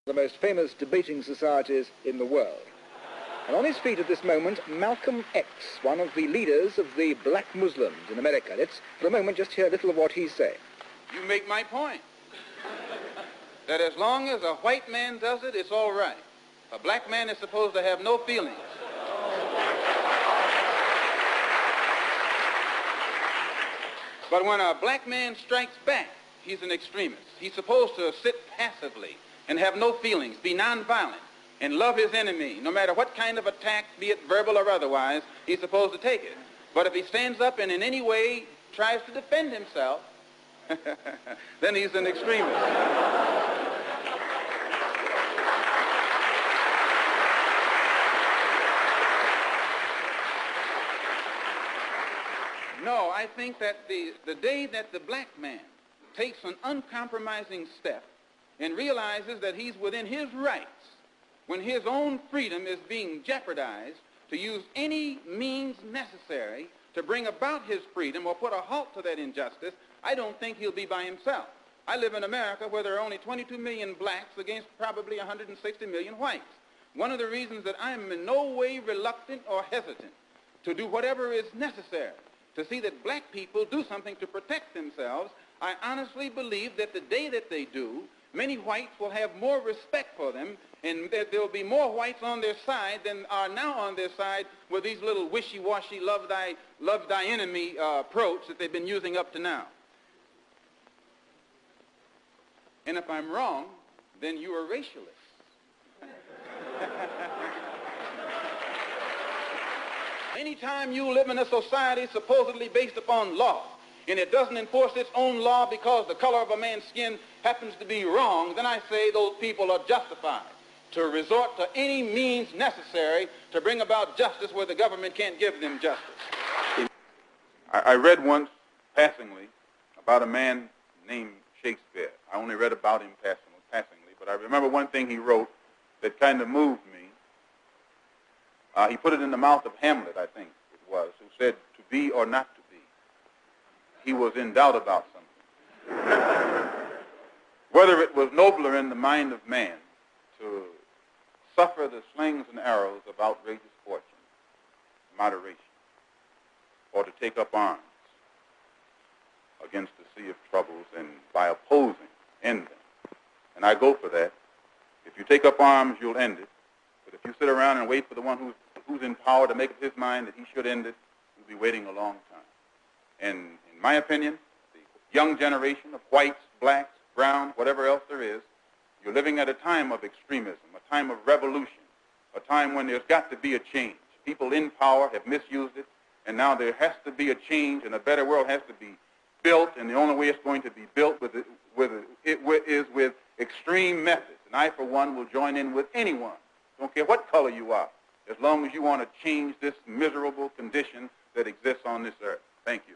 the most famous debating societies in the world. And on his feet at this moment, Malcolm X, one of the leaders of the black Muslims in America. Let's, for a moment, just hear a little of what he's saying. You make my point. That as long as a white man does it, it's all right. A black man is supposed to have no feelings. But when a black man strikes back, he's an extremist. He's supposed to sit passively and have no feelings, be nonviolent, and love his enemy. No matter what kind of attack, be it verbal or otherwise, he's supposed to take it. But if he stands up and in any way tries to defend himself, then he's an extremist. No, I think that the day that the black man takes an uncompromising step and realizes that he's within his rights, when his own freedom is being jeopardized, to use any means necessary to bring about his freedom or put a halt to that injustice, I don't think he'll be by himself. I live in America where there are only 22 million blacks against probably 160 million whites. One of the reasons that I'm in no way reluctant or hesitant to do whatever is necessary to see that black people do something to protect themselves, I honestly believe that the day that they do, many whites will have more respect for them, and that there will be more whites on their side than are now on their side with these little wishy-washy love thy enemy approach that they've been using up to now. And if I'm wrong, then you are racialists. Anytime you live in a society supposedly based upon law, and it doesn't enforce its own law because the color of a man's skin happens to be wrong, then I say those people are justified to resort to any means necessary to bring about justice where the government can't give them justice. I read once, passingly, about a man named Shakespeare. I only read about him passingly, but I remember one thing he wrote that kind of moved me. He put it in the mouth of Hamlet, I think it was, who said, "To be or not to be." He was in doubt about something. Whether it was nobler in the mind of man to suffer the slings and arrows of outrageous fortune, moderation, or to take up arms against the sea of troubles and by opposing, end them. And I go for that. If you take up arms, you'll end it. But if you sit around and wait for the one who's in power to make up his mind that he should end it, you'll be waiting a long time. And in my opinion, the young generation of whites, blacks, brown, whatever else there is, you're living at a time of extremism, a time of revolution, a time when there's got to be a change. People in power have misused it, and now there has to be a change, and a better world has to be built, and the only way it's going to be built is with extreme methods. And I, for one, will join in with anyone. Don't care what color you are, as long as you want to change this miserable condition that exists on this earth. Thank you.